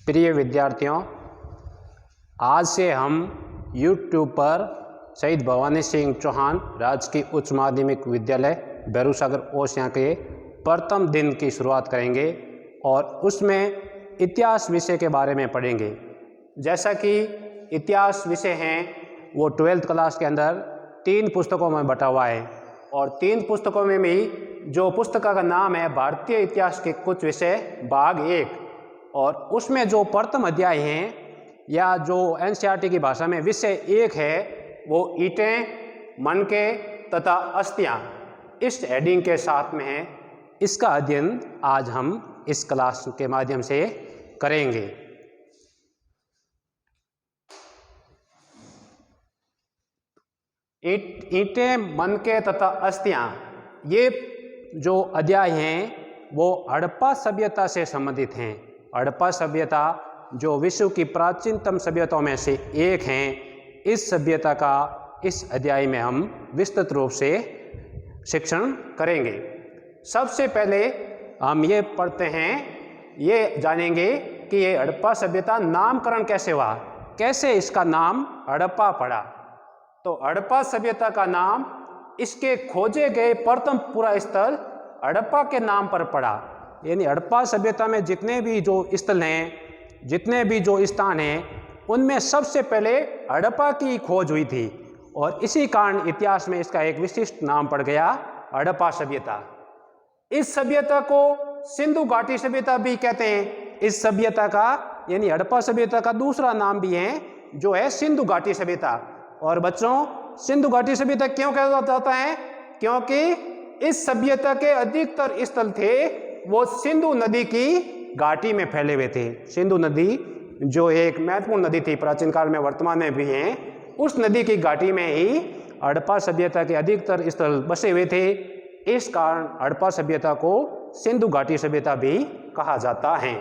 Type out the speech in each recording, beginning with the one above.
प्रिय विद्यार्थियों, आज से हम YouTube पर शहीद भवानी सिंह चौहान राजकीय उच्च माध्यमिक विद्यालय भैरूसागर ओसियां के प्रथम दिन की शुरुआत करेंगे और उसमें इतिहास विषय के बारे में पढ़ेंगे। जैसा कि इतिहास विषय हैं वो 12th क्लास के अंदर 3 पुस्तकों में बटा हुआ है और 3 पुस्तकों में भी जो पुस्तक का नाम है भारतीय इतिहास के कुछ विषय भाग 1 और उसमें जो प्रथम अध्याय हैं या जो एनसीईआरटी की भाषा में विषय 1 है वो ईंटें, मनके तथा अस्थियां इस हेडिंग के साथ में है। इसका अध्ययन आज हम इस क्लास के माध्यम से करेंगे। ईंटें, मनके तथा अस्थियां, ये जो अध्याय हैं वो हड़प्पा सभ्यता से संबंधित हैं। हड़प्पा सभ्यता जो विश्व की प्राचीनतम सभ्यताओं में से एक हैं, इस सभ्यता का इस अध्याय में हम विस्तृत रूप से शिक्षण करेंगे। सबसे पहले हम ये पढ़ते हैं, ये जानेंगे कि ये हड़प्पा सभ्यता नामकरण कैसे हुआ, कैसे इसका नाम हड़प्पा पड़ा। तो हड़प्पा सभ्यता का नाम इसके खोजे गए प्रथम पुरा स्थल हड़प्पा के नाम पर पड़ा। यानी हड़प्पा सभ्यता में जितने भी जो स्थल हैं, जितने भी जो स्थान हैं, उनमें सबसे पहले हड़प्पा की खोज हुई थी और इसी कारण इतिहास में इसका एक विशिष्ट नाम पड़ गया, हड़प्पा सभ्यता। इस सभ्यता को सिंधु घाटी सभ्यता भी कहते हैं। इस सभ्यता का यानी हड़प्पा सभ्यता का दूसरा नाम भी है जो है सिंधु घाटी सभ्यता। और बच्चों, सिंधु घाटी सभ्यता क्यों कहा जाता है? क्योंकि इस सभ्यता के अधिकतर स्थल थे वो सिंधु नदी की घाटी में फैले हुए थे। सिंधु नदी जो एक महत्वपूर्ण नदी थी प्राचीन काल में, वर्तमान में भी है, उस नदी की घाटी में ही हड़प्पा सभ्यता के अधिकतर स्थल बसे हुए थे। इस कारण हड़प्पा सभ्यता को सिंधु घाटी सभ्यता भी कहा जाता है।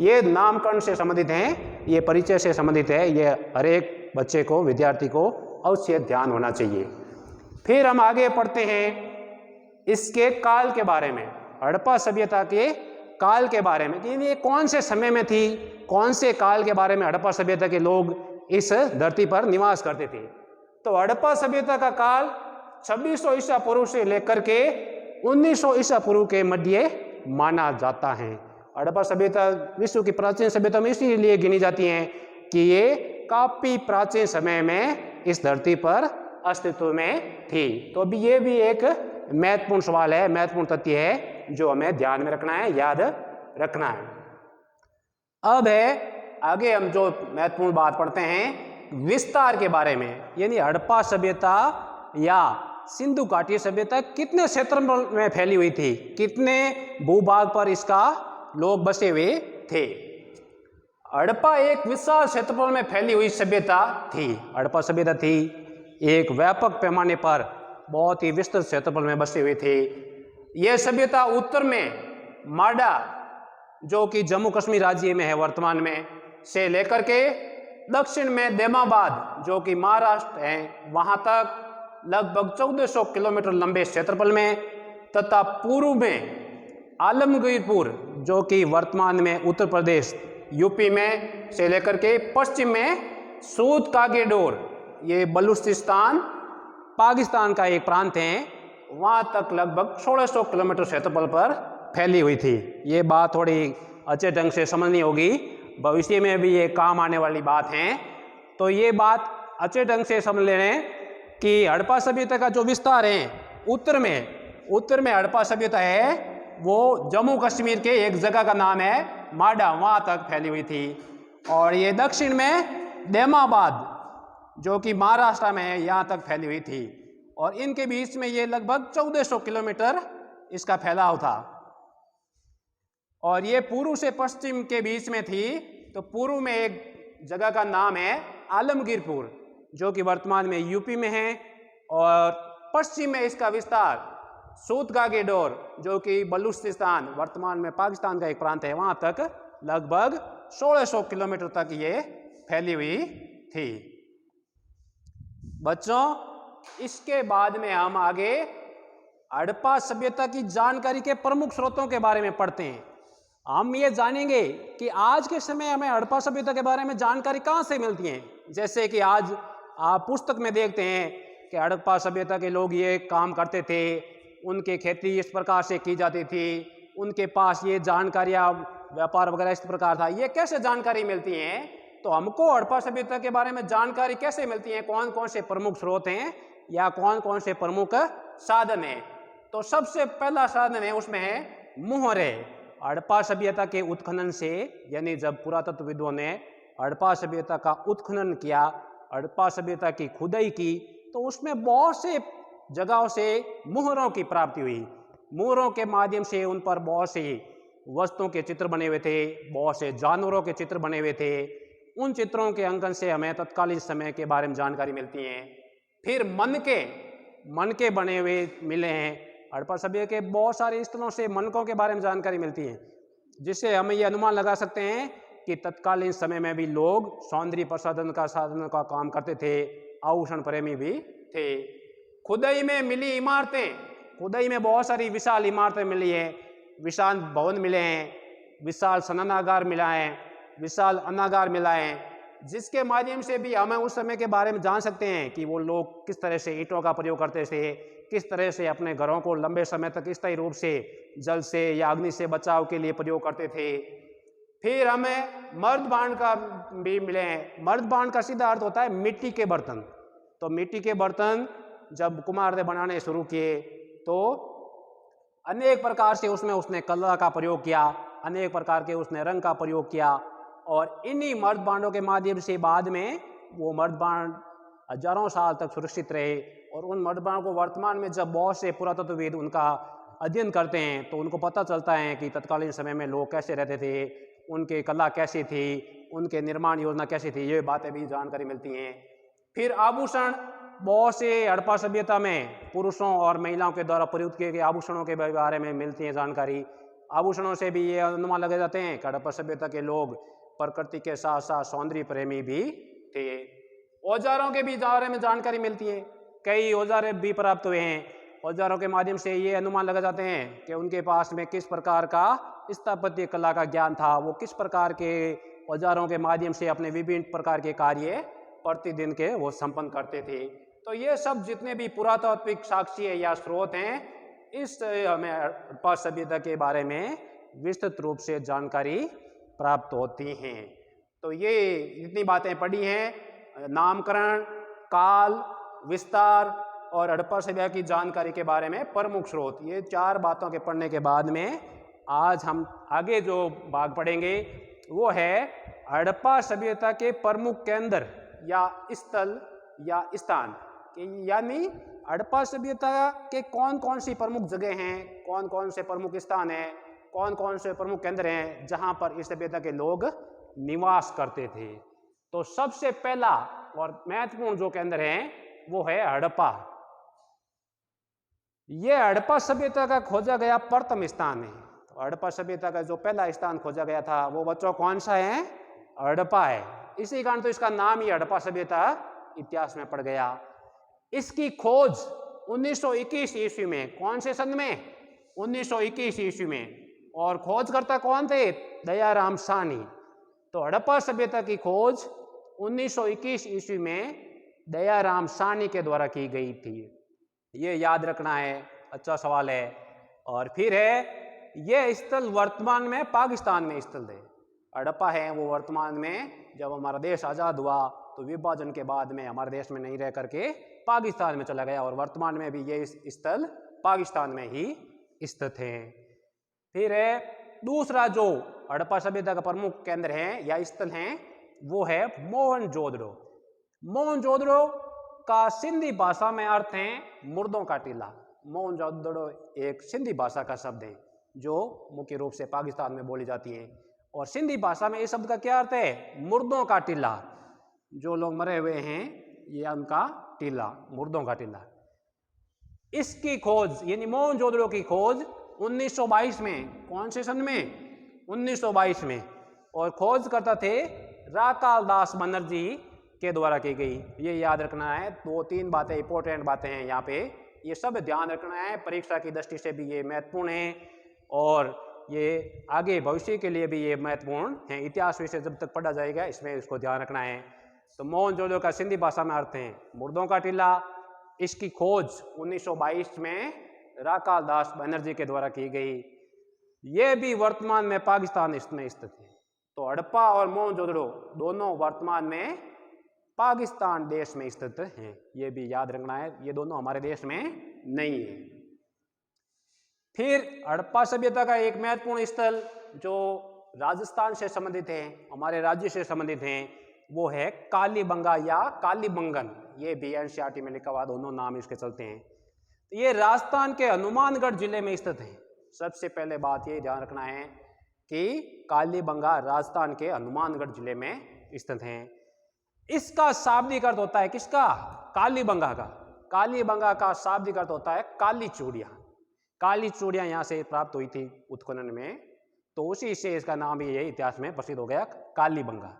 ये नामकरण से संबंधित हैं, ये परिचय से संबंधित है, ये हर एक बच्चे को, विद्यार्थी को अवश्य ध्यान होना चाहिए। फिर हम आगे पढ़ते हैं इसके काल के बारे में, हड़प्पा सभ्यता के काल के बारे में कि ये कौन से समय में थी, कौन से काल के बारे में हड़प्पा सभ्यता के लोग इस धरती पर निवास करते थे। तो हड़प्पा सभ्यता का काल 2600 ईसा पूर्व से लेकर के 1900 ईसा पूर्व के मध्य माना जाता है। हड़प्पा सभ्यता विश्व की प्राचीन सभ्यता में इसीलिए गिनी जाती हैं कि ये काफी प्राचीन समय में इस धरती पर अस्तित्व में थी। तो अभी ये भी एक महत्वपूर्ण सवाल है, महत्वपूर्ण तथ्य है जो हमें ध्यान में रखना है, याद रखना है। अब है आगे हम जो महत्वपूर्ण बात पढ़ते हैं विस्तार के बारे में, यानी हड़प्पा सभ्यता या सिंधु घाटी सभ्यता कितने क्षेत्र में फैली हुई थी, कितने भूभाग पर इसका लोग बसे हुए थे। हड़प्पा एक विशाल क्षेत्रफल में फैली हुई सभ्यता थी। हड़प्पा सभ्यता थी एक व्यापक पैमाने पर बहुत ही विस्तृत क्षेत्रफल में बसे हुए थे। यह सभ्यता उत्तर में माडा जो कि जम्मू कश्मीर राज्य में है वर्तमान में, से लेकर के दक्षिण में देमाबाद जो कि महाराष्ट्र है, वहां तक लगभग 1400 किलोमीटर लंबे क्षेत्रफल में, तथा पूर्व में आलमगीरपुर जो कि वर्तमान में उत्तर प्रदेश यूपी में, से लेकर के पश्चिम में सूद कागेडोर, ये बलूचिस्तान पाकिस्तान का एक प्रांत है, वहाँ तक लगभग 1600 किलोमीटर क्षेत्रफल पर फैली हुई थी। ये बात थोड़ी अच्छे ढंग से समझनी होगी, भविष्य में भी ये काम आने वाली बात है। तो ये बात अच्छे ढंग से समझ लें कि हड़प्पा सभ्यता का जो विस्तार है उत्तर में हड़प्पा सभ्यता है वो जम्मू कश्मीर के एक जगह का नाम है माडा, वहाँ तक फैली हुई थी। और ये दक्षिण में देमाबाद जो कि महाराष्ट्र में है, यहाँ तक फैली हुई थी। और इनके बीच में ये लगभग 1400 किलोमीटर इसका फैलाव था। और ये पूर्व से पश्चिम के बीच में थी। तो पूर्व में एक जगह का नाम है आलमगीरपुर जो कि वर्तमान में यूपी में है, और पश्चिम में इसका विस्तार सूद कागेडोर जो कि बलूचिस्तान वर्तमान में पाकिस्तान का एक प्रांत है, वहाँ तक लगभग 1600 किलोमीटर तक ये फैली हुई थी। बच्चों, इसके बाद में हम आगे हड़प्पा सभ्यता की जानकारी के प्रमुख स्रोतों के बारे में पढ़ते हैं। हम ये जानेंगे कि आज के समय हमें हड़प्पा सभ्यता के बारे में जानकारी कहाँ से मिलती है। जैसे कि आज आप पुस्तक में देखते हैं कि हड़प्पा सभ्यता के लोग ये काम करते थे, उनके खेती इस प्रकार से की जाती थी, उनके पास ये जानकारियाँ व्यापार वगैरह इस प्रकार था। ये कैसे जानकारी मिलती हैं? तो हमको हड़प्पा सभ्यता के बारे में जानकारी कैसे मिलती है, कौन कौन से प्रमुख स्रोत हैं या कौन कौन से प्रमुख साधन हैं? तो सबसे पहला साधन है, उसमें है मुहरे। हड़प्पा सभ्यता के उत्खनन से, यानी जब पुरातत्वविदों ने हड़प्पा सभ्यता का उत्खनन किया, हड़प्पा सभ्यता की खुदाई की, तो उसमें बहुत से जगहों से मुहरों की प्राप्ति हुई। मुहरों के माध्यम से उन पर बहुत सी वस्तुओं के चित्र बने हुए थे, बहुत से जानवरों के चित्र बने हुए थे। उन चित्रों के अंकन से हमें तत्कालीन समय के बारे में जानकारी मिलती है। फिर मनके बने हुए मिले हैं। हड़प्पा सभ्यता के बहुत सारे स्थलों से मनकों के बारे में जानकारी मिलती है, जिससे हम ये अनुमान लगा सकते हैं कि तत्कालीन समय में भी लोग सौंदर्य प्रसाधन का साधन का काम करते थे, आभूषण प्रेमी भी थे। खुदाई में मिली इमारतें, खुदाई में बहुत सारी विशाल इमारतें मिली हैं, विशाल भवन मिले हैं, विशाल स्नानागार मिला है, विशाल अनागार मिला है, जिसके माध्यम से भी हमें उस समय के बारे में जान सकते हैं कि वो लोग किस तरह से ईंटों का प्रयोग करते थे, किस तरह से अपने घरों को लंबे समय तक स्थायी रूप से जल से या अग्नि से बचाव के लिए प्रयोग करते थे। फिर हमें मर्द बाण का भी मिले हैं। मर्द बाण का सीधा अर्थ होता है मिट्टी के बर्तन। तो मिट्टी के बर्तन जब कुम्हार ने बनाने शुरू किए तो अनेक प्रकार से उसमें उसने कला का प्रयोग किया, अनेक प्रकार के उसने रंग का प्रयोग किया, और इन्हीं मर्द बाणों के माध्यम से बाद में वो मर्द बाण हजारों साल तक सुरक्षित रहे। और उन मर्द बाणों को वर्तमान में जब बहुत से पुरातत्वविद उनका अध्ययन करते हैं तो उनको पता चलता है कि तत्कालीन समय में लोग कैसे रहते थे, उनकी कला कैसी थी, उनके निर्माण योजना कैसी थी, ये बातें भी जानकारी मिलती हैं। फिर आभूषण, बहुत से हड़प्पा सभ्यता में पुरुषों और महिलाओं के द्वारा प्रयुक्त किए गए आभूषणों के बारे में मिलती है जानकारी। आभूषणों से भी ये अनुमान लगे जाते हैं कि हड़प्पा सभ्यता के लोग प्रकृति के साथ साथ सौंदर्य प्रेमी भी थे। औजारों के भी बारे में जानकारी मिलती है, कई औजार भी प्राप्त हुए हैं। औजारों के माध्यम से ये अनुमान लगा जाते हैं कि उनके पास में किस प्रकार का स्थापत्य कला का ज्ञान था, वो किस प्रकार के औजारों के माध्यम से अपने विभिन्न प्रकार के कार्य प्रतिदिन के वो संपन्न करते थे। तो ये सब जितने भी पुरातात्विक साक्ष्य या स्रोत हैं, इस हमें हड़प्पा सभ्यता के बारे में विस्तृत रूप से जानकारी प्राप्त होती हैं। तो ये जितनी बातें पढ़ी हैं, नामकरण, काल, विस्तार और हड़प्पा सभ्यता की जानकारी के बारे में प्रमुख स्रोत, ये 4 बातों के पढ़ने के बाद में आज हम आगे जो भाग पढ़ेंगे वो है हड़प्पा सभ्यता के प्रमुख केंद्र या स्थल या स्थान, यानी हड़प्पा सभ्यता के कौन कौन सी प्रमुख जगह हैं, कौन कौन से प्रमुख स्थान हैं, कौन कौन से प्रमुख केंद्र हैं जहां पर इस सभ्यता के लोग निवास करते थे। तो सबसे पहला और महत्वपूर्ण जो केंद्र है वो है हड़प्पा। यह हड़प्पा सभ्यता का खोजा गया प्रथम स्थान है। तो हड़प्पा सभ्यता का जो पहला स्थान खोजा गया था वो बच्चों कौन सा है? हड़प्पा है। इसी कारण तो इसका नाम ही हड़प्पा सभ्यता इतिहास में पड़ गया। इसकी खोज 1921 ईस्वी में, कौन से सन में? 1921 ईस्वी में। और खोजकर्ता कौन थे? दयाराम साहनी। तो हड़प्पा सभ्यता की खोज 1921 ईस्वी में दयाराम साहनी के द्वारा की गई थी। ये याद रखना है, अच्छा सवाल है। और फिर है ये स्थल वर्तमान में पाकिस्तान में स्थल है। हड़प्पा है वो वर्तमान में, जब हमारा देश आज़ाद हुआ तो विभाजन के बाद में हमारे देश में नहीं रह करके पाकिस्तान में चला गया, और वर्तमान में भी ये स्थल पाकिस्तान में ही स्थित है। फिर है दूसरा जो हड़प्पा सभ्यता का प्रमुख केंद्र है या स्थल है वो है मोहनजोदड़ो। मोहनजोदड़ो का सिंधी भाषा में अर्थ है मुर्दों का टीला। मोहनजोदड़ो एक सिंधी भाषा का शब्द है जो मुख्य रूप से पाकिस्तान में बोली जाती है, और सिंधी भाषा में इस शब्द का क्या अर्थ है? मुर्दों का टीला। जो लोग मरे हुए हैं ये उनका टीला, मुर्दों का टीला। इसकी खोज यानी मोहनजोदड़ो की खोज 1922 में, कौन से सन में? 1922 में। और खोज करता थे राकाल दास बनर्जी के द्वारा की गई। ये याद रखना है, 2-3 बातें इंपॉर्टेंट बातें हैं यहाँ पे, ये सब ध्यान रखना है, परीक्षा की दृष्टि से भी ये महत्वपूर्ण है। और ये आगे भविष्य के लिए भी ये महत्वपूर्ण है। इतिहास विषय जब तक पढ़ा जाएगा इसमें इसको ध्यान रखना है। तो मोहनजोदड़ो का सिंधी भाषा में अर्थ है मुर्दों का टीला। इसकी खोज 1922 में राकाल दास बनर्जी के द्वारा की गई। ये भी वर्तमान में पाकिस्तान में स्थित है। तो हड़प्पा और मोहनजोदड़ो दोनों वर्तमान में पाकिस्तान देश में स्थित हैं। ये भी याद रखना है, ये दोनों हमारे देश में नहीं है। फिर हड़प्पा सभ्यता का एक महत्वपूर्ण स्थल जो राजस्थान से संबंधित है, हमारे राज्य से संबंधित है, वो है कालीबंगा या कालीबंगन। ये भी एनसीईआरटी में लिखा हुआ, दोनों नाम इसके चलते हैं। तो ये राजस्थान के हनुमानगढ़ जिले में स्थित है। सबसे पहले बात ये ध्यान रखना है कि कालीबंगा राजस्थान के हनुमानगढ़ जिले में स्थित है। इसका शाब्दिक अर्थ होता है किसका? कालीबंगा का। कालीबंगा का शाब्दिक अर्थ होता है काली चूड़ियाँ। काली चूड़ियाँ यहाँ से प्राप्त हुई थी उत्खनन में, तो उसी से इसका नाम भी ये इतिहास में प्रसिद्ध हो गया, कालीबंगा।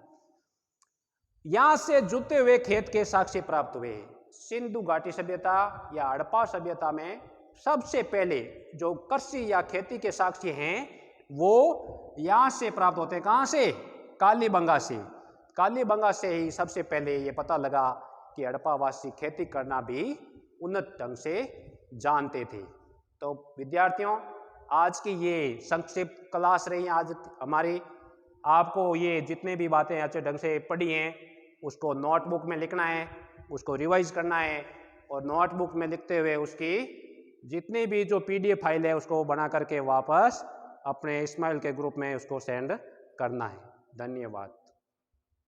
यहाँ से जुते हुए खेत के साक्ष्य प्राप्त हुए। सिंधु घाटी सभ्यता या हड़प्पा सभ्यता में सबसे पहले जो कृषि या खेती के साक्ष्य हैं वो यहाँ से प्राप्त होते हैं। कहाँ से? कालीबंगा से। कालीबंगा से ही सबसे पहले ये पता लगा कि हड़प्पावासी खेती करना भी उन्नत ढंग से जानते थे। तो विद्यार्थियों, आज की ये संक्षिप्त क्लास रही आज हमारी। आपको ये जितने भी बातें अच्छे ढंग से पढ़ी हैं उसको नोटबुक में लिखना है, उसको रिवाइज करना है, और नोटबुक में लिखते हुए उसकी जितनी भी जो PDF फाइल है उसको बना करके वापस अपने इस्माइल के ग्रुप में उसको सेंड करना है। धन्यवाद।